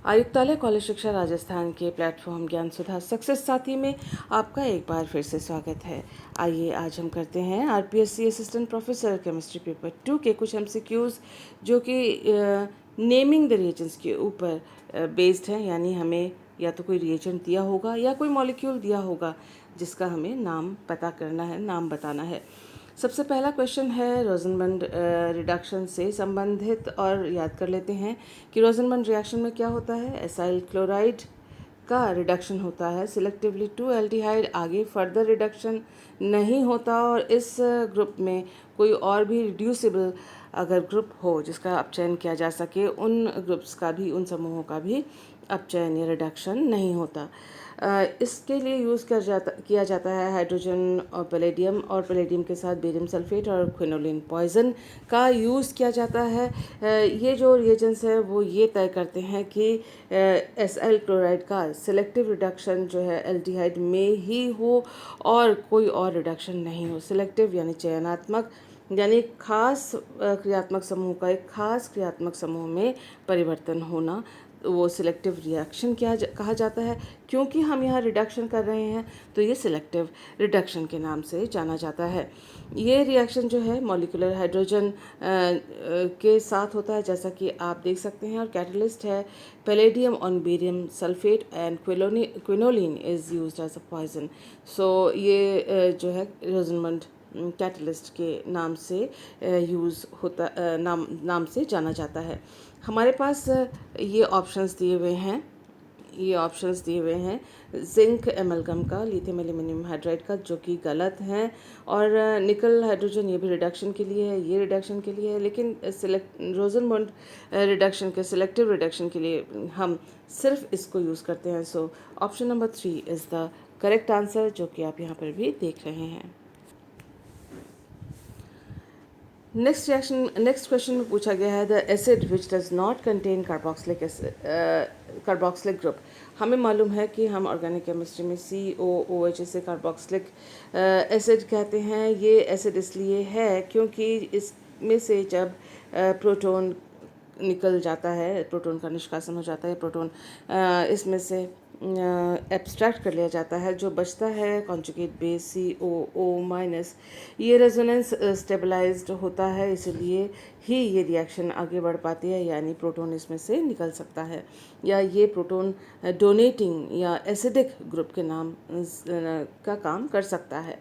आयुक्तालय कॉलेज शिक्षा राजस्थान के प्लेटफॉर्म ज्ञान सुधा सक्सेस साथी में आपका एक बार फिर से स्वागत है। आइए आज हम करते हैं RPSC assistant professor chemistry paper 2 के कुछ एमसीक्यूज़ जो कि नेमिंग द रिएजेंट्स के ऊपर बेस्ड हैं, यानी हमें या तो कोई रिएजेंट दिया होगा या कोई मॉलिक्यूल दिया होगा जिसका हमें नाम पता करना है, नाम बताना है। सबसे पहला क्वेश्चन है रोजनबंड रिडक्शन से संबंधित, और याद कर लेते हैं कि रोजनबंड रिएक्शन में क्या होता है। एसाइल क्लोराइड का रिडक्शन होता है सिलेक्टिवली टू एल्डिहाइड, आगे फर्दर रिडक्शन नहीं होता, और इस ग्रुप में कोई और भी रिड्यूसिबल अगर ग्रुप हो जिसका अपचयन किया जा सके, उन ग्रुप्स का भी, उन समूहों का भी अपचयन या रिडक्शन नहीं होता। इसके लिए यूज़ किया जाता है हाइड्रोजन और पैलेडियम, और पैलेडियम के साथ बेरियम सल्फेट और क्विनोलिन पॉइजन का यूज़ किया जाता है। ये जो रिएजेंट्स है वो ये तय करते हैं कि एसएल क्लोराइड का सिलेक्टिव रिडक्शन जो है एल्डिहाइड में ही हो और कोई और रिडक्शन नहीं हो। सिलेक्टिव यानी चयनात्मक, यानी खास क्रियात्मक समूह का एक खास क्रियात्मक समूह में परिवर्तन होना, वो सिलेक्टिव रिएक्शन कहा जाता है। क्योंकि हम यहाँ रिडक्शन कर रहे हैं तो ये सिलेक्टिव रिडक्शन के नाम से जाना जाता है। ये रिएक्शन जो है मॉलिक्यूलर हाइड्रोजन के साथ होता है, जैसा कि आप देख सकते हैं, और कैटलिस्ट है palladium on barium sulphate and quinoline is used as a poison. So ये जो है रोजनबंड कैटलिस्ट के नाम से यूज़ होता, नाम से जाना जाता है। हमारे पास ये ऑप्शंस दिए हुए हैं जिंक एमलगम का, लिथियम एल्यूमिनियम हाइड्राइड का, जो कि गलत हैं, और निकल हाइड्रोजन ये भी रिडक्शन के लिए है, ये रिडक्शन के लिए है, लेकिन रोजनबंड रिडक्शन के सिलेक्टिव रिडक्शन के लिए हम सिर्फ इसको यूज़ करते हैं। So option number 3 is the correct answer, जो कि आप यहाँ पर भी देख रहे हैं। नेक्स्ट क्वेश्चन में पूछा गया है the acid which does not contain carboxylic group. हमें मालूम है कि हम ऑर्गेनिक केमिस्ट्री में COOH से कार्बोक्सिलिक एसिड कहते हैं। ये एसिड इसलिए है क्योंकि इसमें से जब प्रोटॉन निकल जाता है, प्रोटॉन का निष्कासन हो जाता है, प्रोटॉन इसमें से एब्स्ट्रैक्ट कर लिया जाता है, जो बचता है कॉन्जुगेट बेस COO-, ये रेजोनेंस स्टेबलाइज्ड होता है, इसलिए ही ये रिएक्शन आगे बढ़ पाती है, यानी प्रोटॉन इसमें से निकल सकता है, या ये प्रोटॉन डोनेटिंग या एसिडिक ग्रुप के नाम का काम कर सकता है।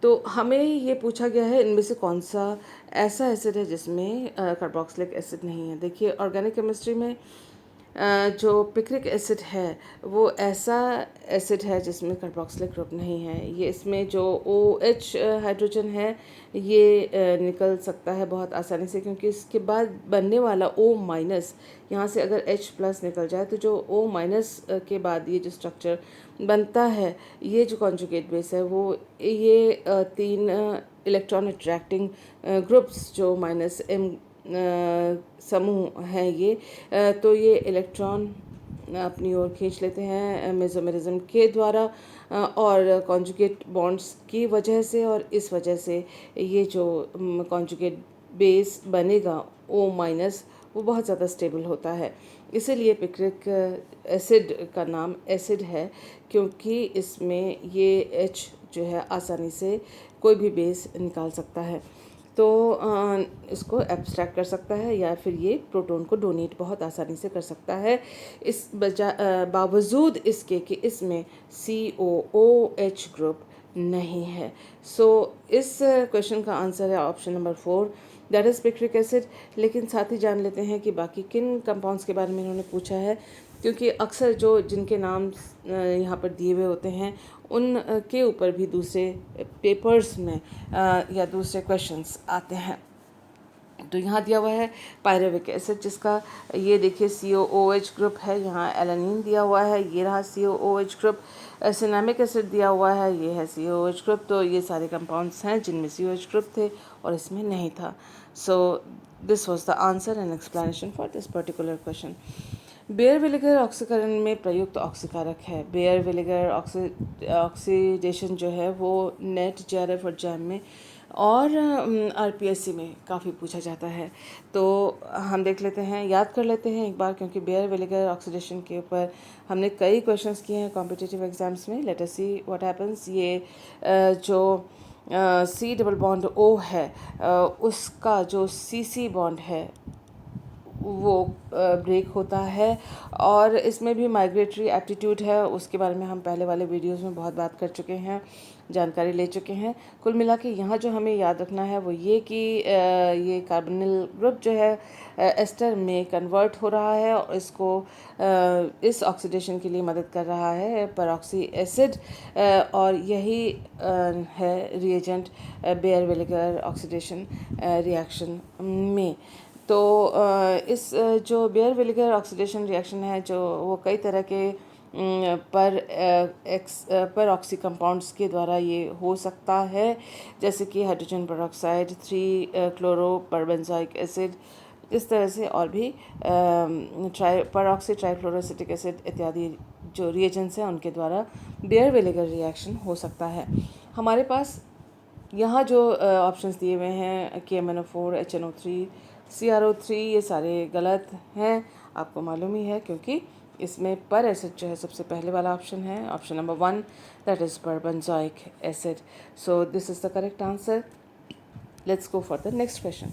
तो हमें ये पूछा गया है इनमें से कौन सा ऐसा एसिड है जिसमें कार्बोक्सिलिक एसिड नहीं है। देखिए ऑर्गेनिक केमिस्ट्री में जो पिक्रिक एसिड है वो ऐसा एसिड है जिसमें कार्बोक्सिलिक ग्रुप नहीं है। ये इसमें जो OH हाइड्रोजन है ये निकल सकता है बहुत आसानी से, क्योंकि इसके बाद बनने वाला O-, यहाँ से अगर H+ निकल जाए तो जो O- के बाद ये जो स्ट्रक्चर बनता है, ये जो कॉन्जुगेट बेस है वो ये 3 इलेक्ट्रॉन अट्रैक्टिंग ग्रुप्स जो -M समूह हैं ये, तो ये इलेक्ट्रॉन अपनी ओर खींच लेते हैं मेसोमेरिज्म के द्वारा और कॉन्जुगेट बॉन्ड्स की वजह से, और इस वजह से ये जो कॉन्जुगेट बेस बनेगा O-, वो बहुत ज़्यादा स्टेबल होता है। इसीलिए पिक्रिक एसिड का नाम एसिड है, क्योंकि इसमें ये H जो है आसानी से कोई भी बेस निकाल सकता है, तो इसको एब्स्ट्रैक्ट कर सकता है, या फिर ये प्रोटॉन को डोनेट बहुत आसानी से कर सकता है, इस बावजूद इसके कि इसमें COOH ग्रुप नहीं है। सो इस क्वेश्चन का आंसर है option number 4, that is picric acid. लेकिन साथ ही जान लेते हैं कि बाकी किन कंपाउंड्स के बारे में इन्होंने पूछा है, क्योंकि अक्सर जो जिनके नाम यहाँ पर दिए हुए होते हैं उन के ऊपर भी दूसरे पेपर्स में या दूसरे क्वेश्चंस आते हैं। तो यहाँ दिया हुआ है पायरुविक एसिड, जिसका ये देखिए COOH ग्रुप है, यहाँ एलानिन दिया हुआ है, ये रहा COOH ग्रुप। सिनेमिक एसिड दिया हुआ है, ये है COOH ग्रुप। तो ये सारे कंपाउंड्स हैं जिनमें COOH ग्रुप थे और इसमें नहीं था। So this was the answer and explanation for this particular question. Baeyer विनेगर ऑक्सीकरण में प्रयुक्त ऑक्सीकारक है। बेयर विनेगर ऑक्सीडेशन जो है वो नेट JRF और जैम में और आरपीएससी में काफ़ी पूछा जाता है। तो हम देख लेते हैं, याद कर लेते हैं एक बार, क्योंकि बेयर विनेगर ऑक्सीडेशन के ऊपर हमने कई क्वेश्चंस किए हैं कॉम्पिटिटिव एग्जाम्स में। Let us see what happens. ये जो सी डबल बॉन्ड ओ है, उसका जो सी सी बॉन्ड है वो ब्रेक होता है, और इसमें भी माइग्रेटरी एप्टीट्यूड है, उसके बारे में हम पहले वाले वीडियोस में बहुत बात कर चुके हैं, जानकारी ले चुके हैं। कुल मिला के यहाँ जो हमें याद रखना है वो ये कि ये कार्बोनिल ग्रुप जो है एस्टर में कन्वर्ट हो रहा है, और इसको इस ऑक्सीडेशन के लिए मदद कर रहा है परऑक्सी एसिड, और यही है रिएजेंट बेयर विनेगर ऑक्सीडेशन रिएक्शन में। तो इस जो बेयर विनेगर ऑक्सीडेशन रिएक्शन है, जो वो कई तरह के पर ऑक्सी कंपाउंड्स के द्वारा ये हो सकता है, जैसे कि हाइड्रोजन पेरोक्साइड, 3-क्लोरोपरबेंजोइक एसिड, इस तरह से, और भी परऑक्सी ट्राइफ्लोरोसिटिक एसिड इत्यादि जो रिएजेंट्स हैं उनके द्वारा बेयर विनेगर रिएक्शन हो सकता है। हमारे पास यहाँ जो ऑप्शंस दिए हुए हैं KMnO4, HNO3, CrO3, ये सारे गलत हैं, आपको मालूम ही है, क्योंकि इसमें पर एसिड जो है सबसे पहले वाला ऑप्शन है, option number 1, that is parabenzoic acid. So this is the correct answer. Let's go for the next question.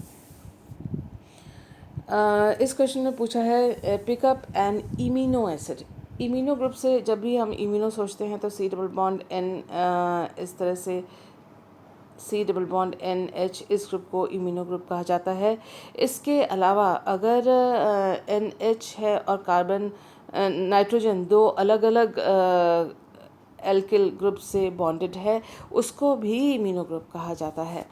इस क्वेश्चन में पूछा है pick up an imino acid. Imino group से जब भी हम इमिनो सोचते हैं तो सी डबल बॉन्ड एन, इस तरह से सी डबल बॉन्ड NH, इस ग्रुप को इमिनो ग्रुप कहा जाता है। इसके अलावा अगर NH है और कार्बन नाइट्रोजन दो अलग अलग एल्किल ग्रुप से बॉन्डेड है, उसको भी इमिनो ग्रुप कहा जाता है।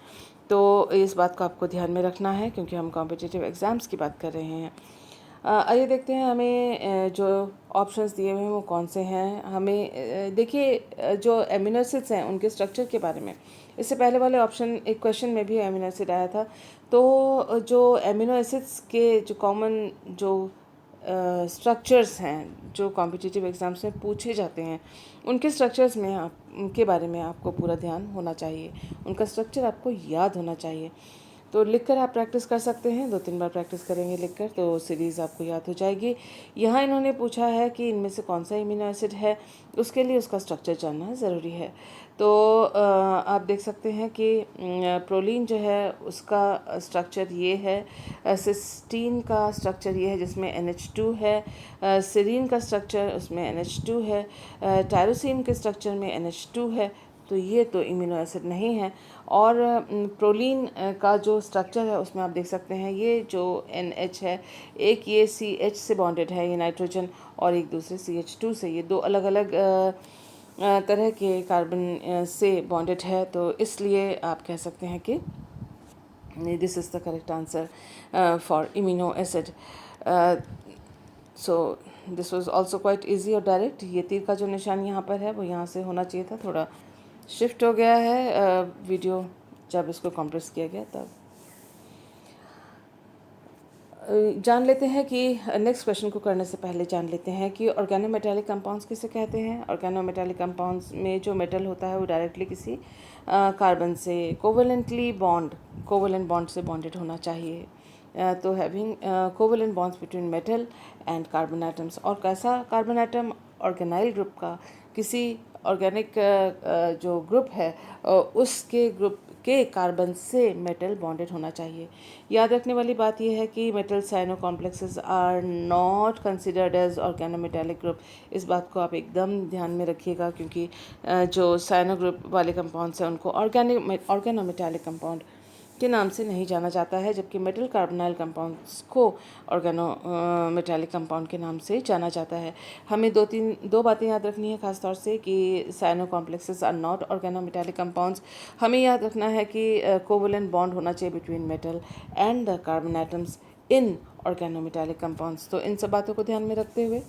तो इस बात को आपको ध्यान में रखना है, क्योंकि हम कॉम्पिटिटिव एग्ज़ाम्स की बात कर रहे हैं। आइए देखते हैं हमें जो ऑप्शंस दिए हुए हैं वो कौन से हैं। हमें देखिए जो एमिनो एसिड्स हैं उनके स्ट्रक्चर के बारे में, इससे पहले वाले ऑप्शन एक क्वेश्चन में भी एमिनो एसिड आया था। तो जो एमिनो एसिड्स के जो कॉमन जो स्ट्रक्चर्स हैं जो कॉम्पिटिटिव एग्ज़ाम्स में पूछे जाते हैं, उनके स्ट्रक्चर्स में आप उनके बारे में आपको पूरा ध्यान होना चाहिए, उनका स्ट्रक्चर आपको याद होना चाहिए। तो लिखकर आप प्रैक्टिस कर सकते हैं, 2-3 बार प्रैक्टिस करेंगे लिखकर तो सीरीज़ आपको याद हो जाएगी। यहाँ इन्होंने पूछा है कि इनमें से कौन सा इमिनो एसिड है, उसके लिए उसका स्ट्रक्चर जानना ज़रूरी है। तो आप देख सकते हैं कि प्रोलीन जो है उसका स्ट्रक्चर ये है, सिस्टीन का स्ट्रक्चर ये है जिसमें NH2 है, सीरीन का स्ट्रक्चर उसमें NH2 है, टायरोसिन के स्ट्रक्चर में NH2 है, तो ये तो इमिनो एसिड नहीं है। और प्रोलीन का जो स्ट्रक्चर है उसमें आप देख सकते हैं ये जो NH है, एक ये CH से बॉन्डेड है, ये नाइट्रोजन, और एक दूसरे CH2 से, ये दो अलग अलग तरह के कार्बन से बॉन्डेड है। तो इसलिए आप कह सकते हैं कि this is the correct answer for imino acid. So this was also quite easy और डायरेक्ट। ये तीर का जो निशान यहाँ पर है वो यहाँ से होना चाहिए था, थोड़ा शिफ्ट हो गया है वीडियो जब इसको कंप्रेस किया गया तब। जान लेते हैं कि नेक्स्ट क्वेश्चन को करने से पहले जान लेते हैं कि ऑर्गेनोमेटालिक कंपाउंड्स किसे कहते हैं। ऑर्गेनोमेटालिक कंपाउंड्स में जो मेटल होता है वो डायरेक्टली किसी कार्बन से कोवेलेंट बॉन्ड से बॉन्डेड होना चाहिए। तो having covalent bonds between metal and carbon atoms. और कैसा कार्बन एटम? ऑर्गेनाइल ग्रुप का, किसी ऑर्गेनिक जो ग्रुप है उसके ग्रुप के कार्बन से मेटल बॉन्डेड होना चाहिए। याद रखने वाली बात यह है कि metal cyano complexes are not considered as organometallic group. इस बात को आप एकदम ध्यान में रखिएगा, क्योंकि जो साइनो ग्रुप वाले कंपाउंड्स हैं उनको ऑर्गेनोमेटालिक कंपाउंड के नाम से नहीं जाना जाता है, जबकि मेटल कार्बोनाइल कंपाउंड्स को ऑर्गेनोमेटालिक कंपाउंड के नाम से जाना जाता है। हमें दो बातें याद रखनी है खास तौर से कि cyano complexes are not organometallic compounds. हमें याद रखना है कि कोवेलेंट बॉन्ड होना चाहिए between metal and the carbon atoms in organometallic compounds. तो इन सब बातों को ध्यान में रखते हुए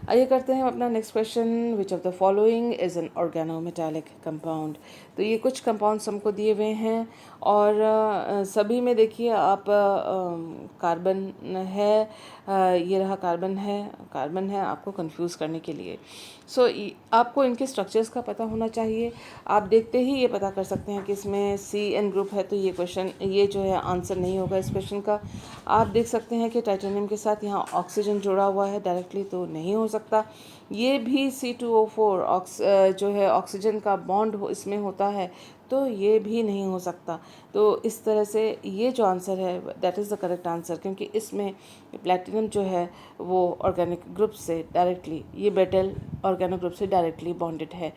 आइए करते हैं अपना next question. Which of the following is an organometallic compound. तो ये कुछ कंपाउंड्स हमको दिए हुए हैं और सभी में देखिए आप कार्बन है, ये रहा कार्बन है आपको कंफ्यूज करने के लिए। सो आपको इनके स्ट्रक्चर्स का पता होना चाहिए। आप देखते ही ये पता कर सकते हैं कि इसमें CN ग्रुप है, तो ये जो है आंसर नहीं होगा इस क्वेश्चन का। आप देख सकते हैं कि टाइटेनियम के साथ यहाँ ऑक्सीजन जुड़ा हुआ है डायरेक्टली, तो नहीं हो सकता। ये भी C2O4 जो है ऑक्सीजन का बॉन्ड इसमें होता है, तो ये भी नहीं हो सकता। तो इस तरह से ये जो आंसर है that is the correct answer, क्योंकि इसमें प्लैटिनम जो है वो ऑर्गेनिक ग्रुप से डायरेक्टली, ये ब्रेटल ऑर्गेनिक ग्रुप से डायरेक्टली बॉन्डेड है।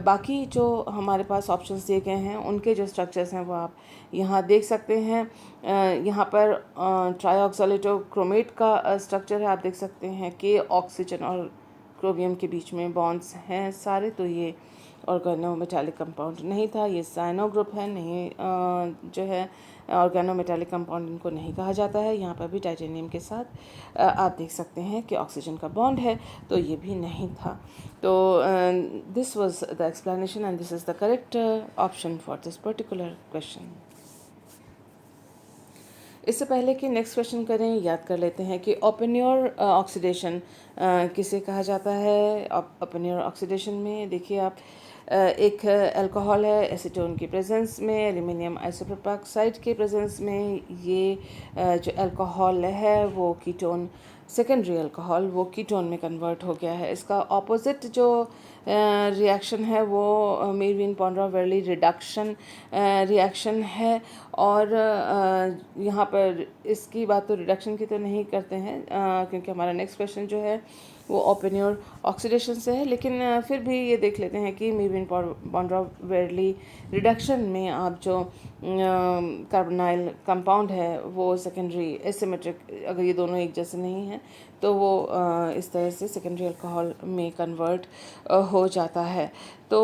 बाकी जो हमारे पास ऑप्शंस दिए गए हैं उनके जो स्ट्रक्चर्स हैं वो आप यहाँ देख सकते हैं। यहाँ पर ट्राईऑक्सालेटोक्रोमेट का स्ट्रक्चर है, आप देख सकते हैं कि ऑक्सीजन और क्रोमियम के बीच में बॉन्ड्स हैं सारे, तो ये ऑर्गेनोमेटालिक कंपाउंड नहीं था। ये साइनो ग्रुप है, नहीं जो है ऑर्गेनोमेटालिक कंपाउंड इनको नहीं कहा जाता है। यहाँ पर भी टाइटेनियम के साथ आप देख सकते हैं कि ऑक्सीजन का बॉन्ड है, तो ये भी नहीं था। तो this was the explanation and this is the correct option for this particular question. इससे पहले कि नेक्स्ट क्वेश्चन करें, याद कर लेते हैं कि ओपन-योर ऑक्सीडेशन किसे कहा जाता है। ओपन-योर ऑक्सीडेशन में देखिए आप एक अल्कोहल है, एसीटोन की प्रेजेंस में, एल्युमिनियम आइसोप्रोपेक्साइड के प्रेजेंस में ये जो अल्कोहल है वो कीटोन, सेकेंडरी अल्कोहल वो कीटोन में कन्वर्ट हो गया है। इसका ऑपोजिट जो रिएक्शन है वो मीरविन पॉन्ड्रा वर्ली रिडक्शन रिएक्शन है। और यहाँ पर इसकी बात तो रिडक्शन की तो नहीं करते हैं क्योंकि हमारा नेक्स्ट क्वेश्चन जो है वो ओपन-योर ऑक्सीडेशन से है, लेकिन फिर भी ये देख लेते हैं कि मीरविन पॉन्ड्रा वर्ली रिडक्शन में आप जो कार्बोनाइल कंपाउंड है वो सेकेंडरी एसिमेट्रिक, अगर ये दोनों एक जैसे नहीं हैं तो वो इस तरह से सेकेंडरी अल्कोहल में कन्वर्ट हो जाता है। तो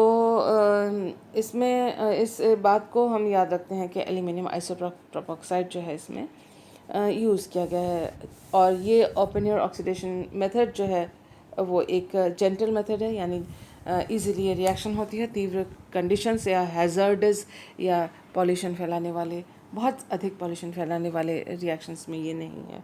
इसमें इस बात को हम याद रखते हैं कि एल्युमिनियम आइसोप्रोपेक्साइड जो है इसमें यूज़ किया गया है। और ये ओपन-योर ऑक्सीडेशन मेथड जो है वो एक जेंटल मेथड है, यानी इजीली ये रिएक्शन होती है। तीव्र कंडीशंस या हैज़र्डस या पॉल्यूशन फैलाने वाले, बहुत अधिक पॉल्यूशन फैलाने वाले रिएक्शंस में ये नहीं है।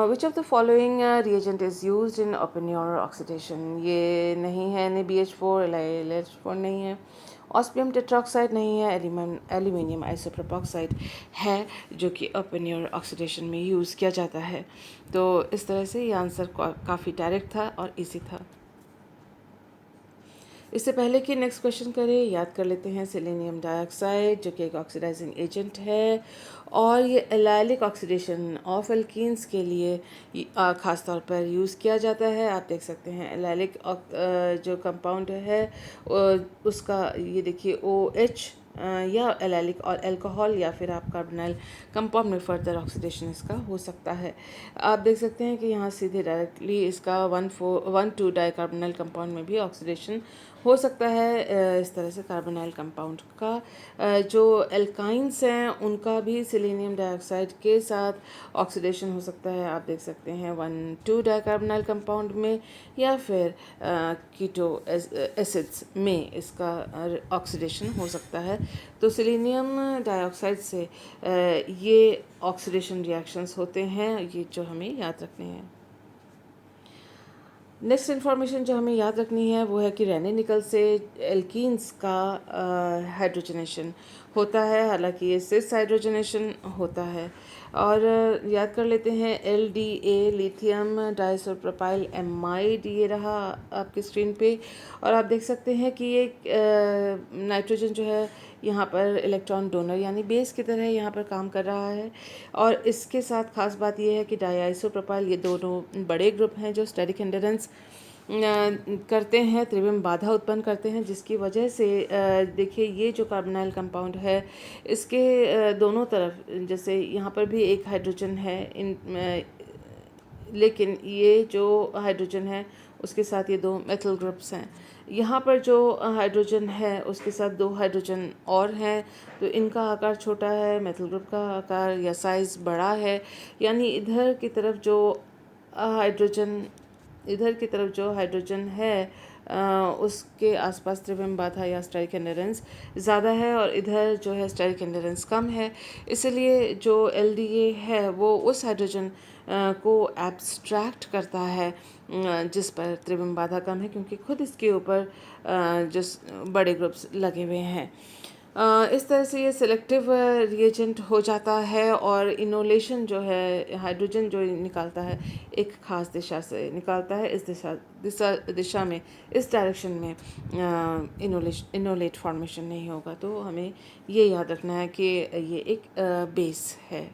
Which of the following reagent is used in open-your oxidation. ये नहीं है, NaBH4, LiLH4 नहीं है, ऑस्मियम टेट्राऑक्साइड नहीं है, एल्यूमिनियम आइसोप्रोपेक्साइड है जो कि ओपन-योर ऑक्सीडेशन में यूज़ किया जाता है। तो इस तरह से ये आंसर काफ़ी डायरेक्ट था और इजी था। इससे पहले कि नेक्स्ट क्वेश्चन करें, याद कर लेते हैं सेलेनियम डाइऑक्साइड जो कि एक ऑक्सीडाइजिंग एजेंट है और ये एलाइलिक ऑक्सीडेशन ऑफ एल्कीन्स के लिए ख़ास तौर पर यूज़ किया जाता है। आप देख सकते हैं एलाइलिक जो कंपाउंड है उसका ये देखिए OH या एलाइलिक और अल्कोहल या फिर आप कार्बोनाइल कंपाउंड में फर्दर ऑक्सीडेशन इसका हो सकता है। आप देख सकते हैं कि यहाँ सीधे डायरेक्टली इसका 1,2 डाइकार्बोनाइल कंपाउंड में भी ऑक्सीडेशन हो सकता है। इस तरह से कार्बोनाइल कंपाउंड का जो एल्काइंस हैं उनका भी सेलेनियम डाइऑक्साइड के साथ ऑक्सीडेशन हो सकता है। आप देख सकते हैं 1,2 डाइकार्बोनाइल कंपाउंड में या फिर कीटो एसिड्स में इसका ऑक्सीडेशन हो सकता है। तो सेलेनियम डाइऑक्साइड से ये ऑक्सीडेशन रिएक्शंस होते हैं, ये जो हमें याद रखने हैं। नेक्स्ट इन्फॉर्मेशन जो हमें याद रखनी है वो है कि रेने निकल से एल्कीन्स का हाइड्रोजनेशन होता है, हालांकि ये सिस हाइड्रोजनेशन होता है। और याद कर लेते हैं LDA लिथियम डाइसल्फाइड एमाइड, ये रहा आपकी स्क्रीन पे। और आप देख सकते हैं कि ये नाइट्रोजन जो है यहाँ पर इलेक्ट्रॉन डोनर यानी बेस की तरह यहाँ पर काम कर रहा है। और इसके साथ खास बात यह है कि डाइआइसोप्रोपाइल, ये दोनों बड़े ग्रुप हैं जो स्टेरिक हिंडरेंस करते हैं, त्रिविम बाधा उत्पन्न करते हैं, जिसकी वजह से देखिए ये जो कार्बोनाइल कंपाउंड है इसके दोनों तरफ, जैसे यहाँ पर भी एक हाइड्रोजन है लेकिन ये जो हाइड्रोजन है उसके साथ ये 2 मेथल ग्रुप्स हैं। यहाँ पर जो हाइड्रोजन है उसके साथ 2 हाइड्रोजन और हैं, तो इनका आकार छोटा है, मेथल ग्रुप का आकार या साइज़ बड़ा है। यानी इधर की तरफ जो हाइड्रोजन इधर की तरफ जो हाइड्रोजन है उसके आसपास त्रिविम बाधा या स्टेरिक एंडोरेंस ज़्यादा है और इधर जो है स्टेरिक एंडोरेंस कम है। इसलिए जो LDA है वो उस हाइड्रोजन को एब्स्ट्रैक्ट करता है जिस पर त्रिविम बाधा कम है, क्योंकि खुद इसके ऊपर जिस बड़े ग्रुप्स लगे हुए हैं। इस तरह से ये सिलेक्टिव रिएजेंट हो जाता है और इनोलेशन जो है हाइड्रोजन जो निकालता है एक ख़ास दिशा से निकालता है, इस दिशा में, इस डायरेक्शन में इनोलेट फॉर्मेशन नहीं होगा। तो हमें ये याद रखना है कि ये एक बेस है।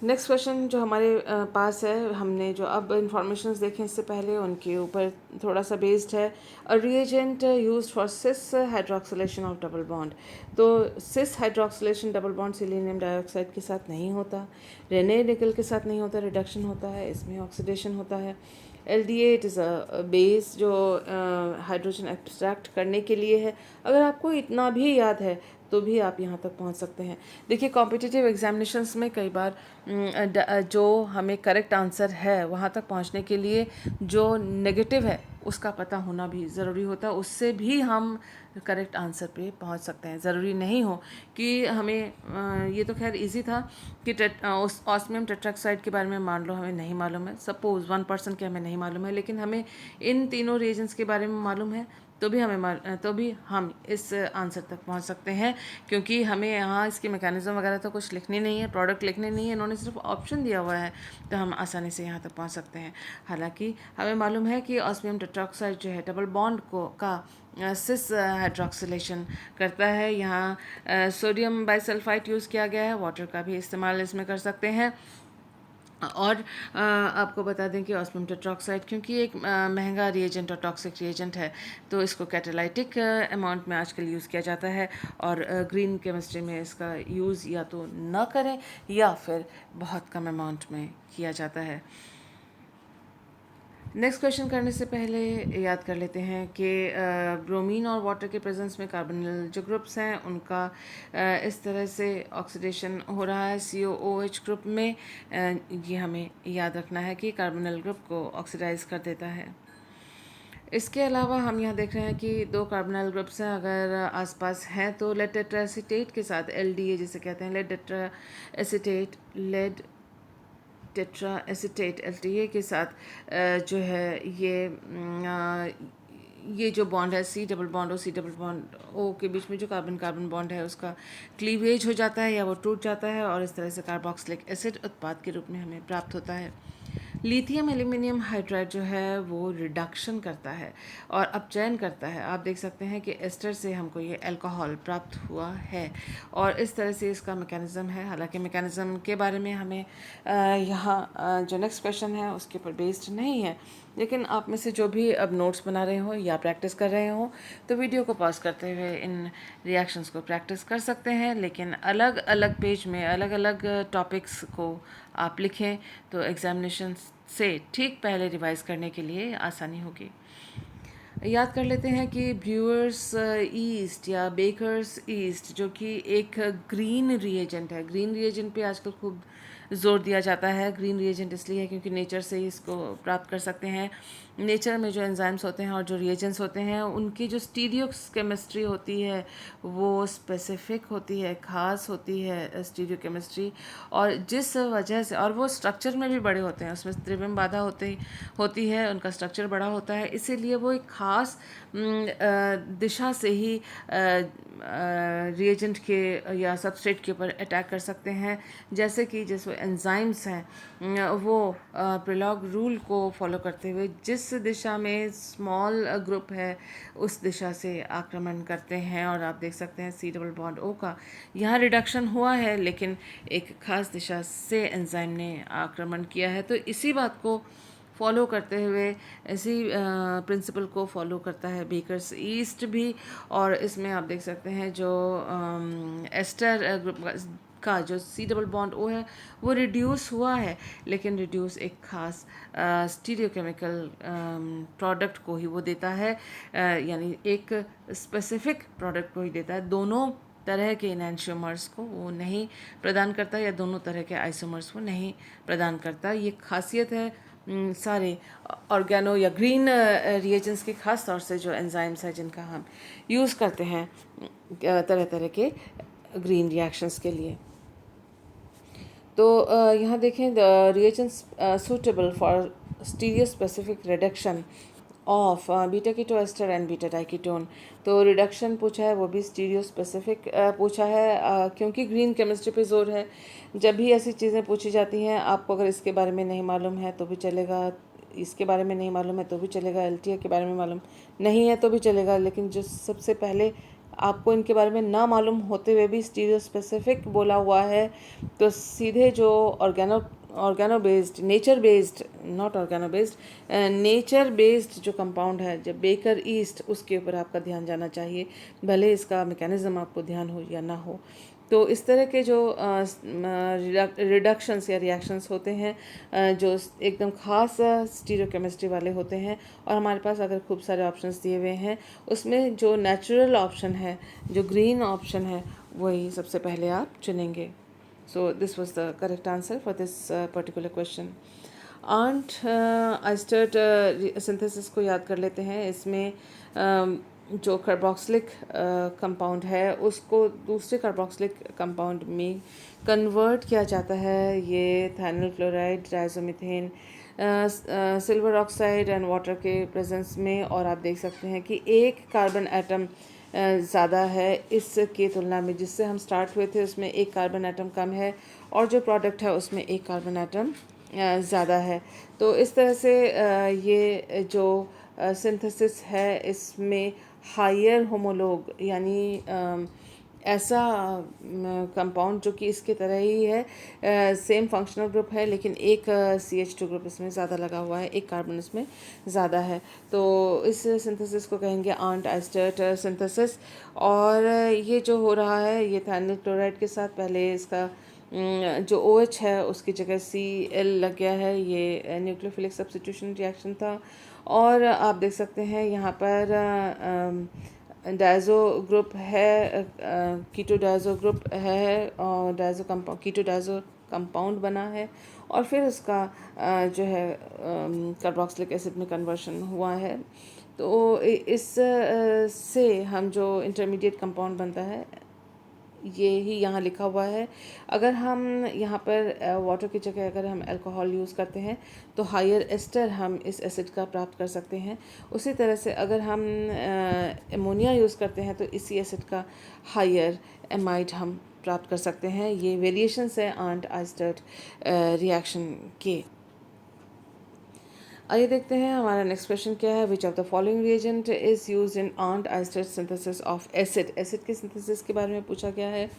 नेक्स्ट क्वेश्चन जो हमारे पास है, हमने जो अब इंफॉर्मेशंस देखें इससे पहले उनके ऊपर थोड़ा सा बेस्ड है। A reagent used for cis hydroxylation of double bond. तो cis hydroxylation double bond selenium dioxide के साथ नहीं होता, रेने निकल के साथ नहीं होता, रिडक्शन होता है, इसमें ऑक्सीडेशन होता है। LDA it is a base जो हाइड्रोजन एक्सट्रैक्ट करने के लिए है। अगर आपको इतना भी याद है तो भी आप यहाँ तक पहुँच सकते हैं। देखिए कॉम्पिटिटिव एग्जामिनेशंस में कई बार जो हमें करेक्ट आंसर है वहाँ तक पहुँचने के लिए जो नेगेटिव है उसका पता होना भी ज़रूरी होता है, उससे भी हम करेक्ट आंसर पे पहुँच सकते हैं। ज़रूरी नहीं हो कि हमें ये तो खैर इजी था कि ऑस्मियम टेट्राक्साइड के बारे में मान लो हमें नहीं मालूम है, सपोज़ 1% के हमें नहीं मालूम है, लेकिन हमें इन तीनों रिएजेंट्स के बारे में मालूम है तो भी हम इस आंसर तक पहुंच सकते हैं, क्योंकि हमें यहाँ इसकी मैकेनिज्म वगैरह तो कुछ लिखनी नहीं है, प्रोडक्ट लिखने नहीं है, इन्होंने सिर्फ ऑप्शन दिया हुआ है तो हम आसानी से यहाँ तक पहुँच सकते हैं। हालांकि हमें मालूम है कि ऑस्मियम टेट्राक्साइड जो है डबल बॉन्ड का सिस हाइड्रोक्सिलेशन करता है। यहाँ सोडियम बाइसल्फाइड यूज़ किया गया है, वाटर का भी इस्तेमाल इसमें कर सकते हैं। और आपको बता दें कि ऑस्मियम टेट्राक्साइड क्योंकि एक महंगा रिएजेंट और टॉक्सिक रिएजेंट है तो इसको कैटालाइटिक अमाउंट में आजकल यूज़ किया जाता है और ग्रीन केमिस्ट्री में इसका यूज़ या तो ना करें या फिर बहुत कम अमाउंट में किया जाता है। नेक्स्ट क्वेश्चन करने से पहले याद कर लेते हैं कि ब्रोमीन और वाटर के प्रेजेंस में कार्बोनिल जो ग्रुप्स हैं उनका इस तरह से ऑक्सीडेशन हो रहा है COOH ग्रुप में। ये हमें याद रखना है कि कार्बोनिल ग्रुप को ऑक्सीडाइज कर देता है। इसके अलावा हम यहाँ देख रहे हैं कि 2 कार्बोनिल ग्रुप्स हैं, अगर आसपास हैं तो लेड टेट्राएसीटेट के साथ LDA जिसे कहते हैं लेड टेट्रा एसिटेट LTA के साथ जो है ये जो बॉन्ड है C डबल बॉन्ड O के बीच में जो कार्बन कार्बन बॉन्ड है उसका क्लीवेज हो जाता है या वो टूट जाता है और इस तरह से कार्बोक्सिलिक एसिड उत्पाद के रूप में हमें प्राप्त होता है। लिथियम एल्यूमिनियम हाइड्राइड जो है वो रिडक्शन करता है और अपचयन करता है। आप देख सकते हैं कि एस्टर से हमको ये अल्कोहल प्राप्त हुआ है और इस तरह से इसका मैकेनिज़्म है। हालांकि मैकेनिज़्म के बारे में हमें यहाँ जो नेक्स्ट क्वेश्चन है उसके ऊपर बेस्ड नहीं है, लेकिन आप में से जो भी अब नोट्स बना रहे हो या प्रैक्टिस कर रहे हो तो वीडियो को पॉज करते हुए इन रिएक्शंस को प्रैक्टिस कर सकते हैं, लेकिन अलग अलग पेज में अलग अलग टॉपिक्स को आप लिखें तो एग्जामिनेशन से ठीक पहले रिवाइज करने के लिए आसानी होगी। याद कर लेते हैं कि ब्रूअर्स ईस्ट या बेकर्स ईस्ट जो कि एक ग्रीन रिएजेंट है, ग्रीन रिएजेंट पे आजकल खूब ज़ोर दिया जाता है। ग्रीन रिएजेंट इसलिए है क्योंकि नेचर से ही इसको प्राप्त कर सकते हैं। नेचर में जो एंजाइम्स होते हैं और जो रिएजेंट्स होते हैं उनकी जो स्टीरियो केमिस्ट्री होती है वो स्पेसिफिक होती है, ख़ास होती है स्टीरियो केमिस्ट्री, और जिस वजह से, और वो स्ट्रक्चर में भी बड़े होते हैं, उसमें त्रिविम बाधा होती है, उनका स्ट्रक्चर बड़ा होता है, इसीलिए वो एक ख़ास दिशा से ही रिएजेंट के या सबस्ट्रेट के ऊपर अटैक कर सकते हैं। जैसे कि जिस एंजाइम्स हैं वो प्रिलॉग रूल को फॉलो करते हुए जिस दिशा में स्मॉल ग्रुप है उस दिशा से आक्रमण करते हैं, और आप देख सकते हैं C डबल बॉन्ड O का यहाँ रिडक्शन हुआ है लेकिन एक ख़ास दिशा से एंजाइम ने आक्रमण किया है। तो इसी बात को फॉलो करते हुए, इसी प्रिंसिपल को फॉलो करता है बेकर्स ईस्ट भी, और इसमें आप देख सकते हैं जो एस्टर ग्रुप का जो C डबल बॉन्ड O है वो रिड्यूस हुआ है, लेकिन रिड्यूस एक ख़ास स्टीरियोकेमिकल प्रोडक्ट को ही वो देता है, यानी एक स्पेसिफिक प्रोडक्ट को ही देता है। दोनों तरह के एनैंशियोमर्स को वो नहीं प्रदान करता या दोनों तरह के आइसोमर्स को नहीं प्रदान करता। ये खासियत है सारे ऑर्गेनो या ग्रीन रिएजेंट्स के ख़ास तौर से जो एंजाइम्स हैं जिनका हम यूज़ करते हैं तरह तरह के ग्रीन रिएक्शंस के लिए। तो यहाँ देखें, the reagents suitable for stereospecific reduction of beta keto ester and beta diketone. तो रिडक्शन पूछा है, वो भी स्टीरियो स्पेसिफिक पूछा है, क्योंकि ग्रीन केमिस्ट्री पे जोर है। जब भी ऐसी चीज़ें पूछी जाती हैं, आपको अगर इसके बारे में नहीं मालूम है तो भी चलेगा, इसके बारे में नहीं मालूम है तो भी चलेगा, एलटीए के बारे में मालूम नहीं है तो भी चलेगा, लेकिन जो सबसे पहले आपको इनके बारे में ना मालूम होते हुए भी स्टीरियो स्पेसिफिक बोला हुआ है, तो सीधे जो organo based, nature based, not organo based, nature based जो कंपाउंड है, जब बेकर ईस्ट, उसके ऊपर आपका ध्यान जाना चाहिए, भले इसका मैकेनिज्म आपको ध्यान हो या ना हो। तो इस तरह के जो रिडक्शंस या रिएक्शंस होते हैं जो एकदम ख़ास स्टीरियोकेमिस्ट्री वाले होते हैं, और हमारे पास अगर खूब सारे ऑप्शंस दिए हुए हैं, उसमें जो नेचुरल ऑप्शन है, जो ग्रीन ऑप्शन है, वही सबसे पहले आप चुनेंगे। So this was the correct answer for this particular question. Arndt Eistert synthesis को याद कर लेते हैं। इसमें जो कार्बोक्सिलिक कंपाउंड है उसको दूसरे कार्बोक्सिलिक कंपाउंड में कन्वर्ट किया जाता है। ये thionyl chloride, diazomethane, silver oxide and water के प्रेजेंस में, और आप देख सकते हैं कि एक कार्बन एटम ज़्यादा है इसके तुलना में, जिससे हम स्टार्ट हुए थे उसमें एक कार्बन एटम कम है, और जो प्रोडक्ट है उसमें एक कार्बन एटम ज़्यादा है। तो इस तरह से ये जो सिंथेसिस है इसमें हायर होमोलोग, यानी ऐसा कंपाउंड जो कि इसके तरह ही है, सेम फंक्शनल ग्रुप है, लेकिन एक CH2 ग्रुप इसमें ज़्यादा लगा हुआ है, एक कार्बन इसमें ज़्यादा है। तो इस सिंथेसिस को कहेंगे आंट आइस्टर्ट सिंथेसिस। और ये जो हो रहा है, ये थाइनल क्लोराइड के साथ पहले इसका जो OH है उसकी जगह Cl लग गया है, ये न्यूक्लियोफिलिक सब्स्टिट्यूशन रिएक्शन था। और आप देख सकते हैं यहाँ पर डायज़ो ग्रुप है, कीटो डायज़ो ग्रुप है, और डायज़ो कंपाउंड, कीटो डायज़ो कंपाउंड बना है, और फिर उसका जो है कार्बोक्सिलिक एसिड में कन्वर्शन हुआ है। तो इस से हम जो इंटरमीडिएट कंपाउंड बनता है, ये ही यहाँ लिखा हुआ है। अगर हम यहाँ पर वाटर की जगह अगर हम अल्कोहल यूज़ करते हैं तो हायर एस्टर हम इस एसिड का प्राप्त कर सकते हैं। उसी तरह से अगर हम अमोनिया यूज़ करते हैं तो इसी एसिड का हायर एमाइड हम प्राप्त कर सकते हैं। ये वेरिएशंस है आंट आइस्टर्ट रिएक्शन के। आइए देखते हैं हमारा नेक्स्ट क्वेश्चन क्या है। Which of the following reagent is used in Arndt Eistert synthesis of acid. Acid के सिंथेसिस के बारे में पूछा गया है।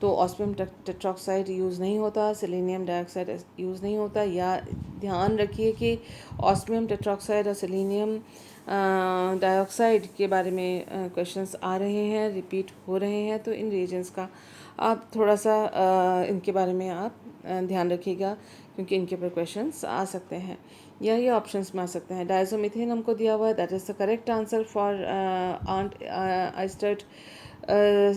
तो ऑस्मियम टेट्रोक्साइड यूज़ नहीं होता, सेलेनियम डाइऑक्साइड यूज़ नहीं होता। या ध्यान रखिए कि ऑस्मियम टेट्रोक्साइड और सेलेनियम डाइऑक्साइड के बारे में क्वेश्चंस आ रहे हैं, रिपीट हो रहे हैं। तो इन रिएजेंट्स का आप थोड़ा सा इनके बारे में आप ध्यान रखिएगा, क्योंकि इनके ऊपर क्वेश्चंस आ सकते हैं या ये ऑप्शंस में आ सकते हैं। डायज़ोमीथेन हमको दिया हुआ है, that is the correct answer for Arndt Eistert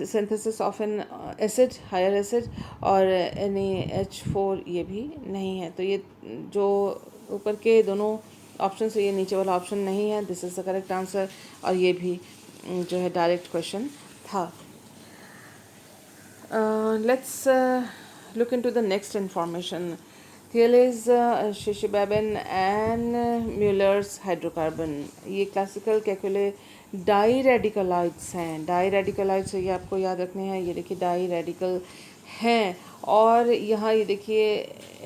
synthesis of an acid, higher acid. और NaH4 ये भी नहीं है। तो ये जो ऊपर के दोनों ऑप्शन से, ये नीचे वाला ऑप्शन नहीं है, this is the correct answer. और ये भी जो है डायरेक्ट क्वेश्चन था। Let's look into the next information. Thiele's, Chichibabin and Muller's hydrocarbon, ये क्लासिकल कैकुले डाई रेडिकलाइट्स हैं। डाई रेडिकलाइट्स ये आपको याद रखने हैं। ये देखिए डाई रेडिकल हैं, और यहाँ ये देखिए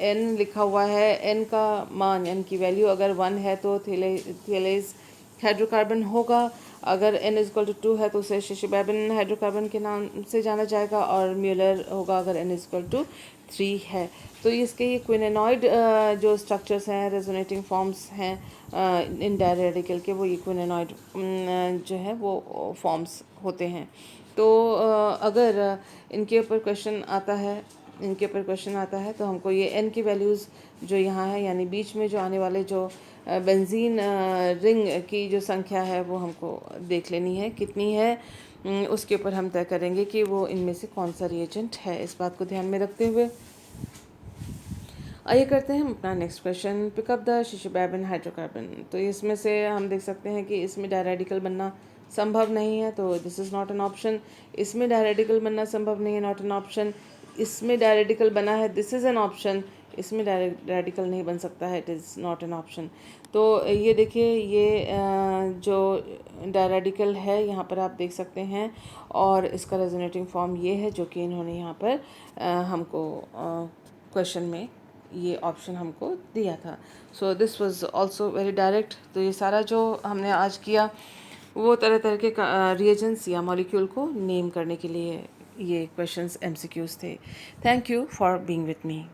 N लिखा हुआ है। N का मान, N की वैल्यू अगर 1 है तो थियलेज हाइड्रोकार्बन होगा। अगर N=2 है तो उसे शिशिबाबेन हाइड्रोकार्बन के नाम से जाना जाएगा, और म्यूलर होगा अगर N=3 है। तो इसके ये क्विनेनॉइड जो स्ट्रक्चर्स हैं, रेजोनेटिंग फॉर्म्स हैं इन डाई रेडिकल के, वो ये क्विनेनॉइड जो है वो फॉर्म्स होते हैं। तो अगर इनके ऊपर क्वेश्चन आता है, तो हमको ये N की वैल्यूज़ जो यहाँ है, यानी बीच में जो आने वाले जो बेंजीन रिंग की जो संख्या है वो हमको देख लेनी है कितनी है। उसके ऊपर हम तय करेंगे कि वो इनमें से कौन सा रिएजेंट है। इस बात को ध्यान में रखते हुए आइए करते हैं हम अपना next question. Pick up the Chichibabin hydrocarbon. तो इसमें से हम देख सकते हैं कि इसमें डायरेडिकल बनना संभव नहीं है, तो this is not an option. इसमें डायरेडिकल बनना संभव नहीं है, नॉट एन ऑप्शन। इसमें डायरेडिकल बना है, दिस इज़ एन ऑप्शन। इसमें डायरेडिकल नहीं बन सकता है, it is not an option. तो ये देखिए, ये जो डायरेडिकल है यहाँ पर आप देख सकते हैं, और इसका रेजोनेटिंग फॉर्म ये है जो कि इन्होंने यहाँ पर हमको क्वेश्चन में ये ऑप्शन हमको दिया था। So this was also very direct. तो ये सारा जो हमने आज किया वो तरह तरह के रिएजेंट्स या मॉलिक्यूल को नेम करने के लिए ये क्वेश्चंस एमसीक्यूज थे। Thank you for being with me.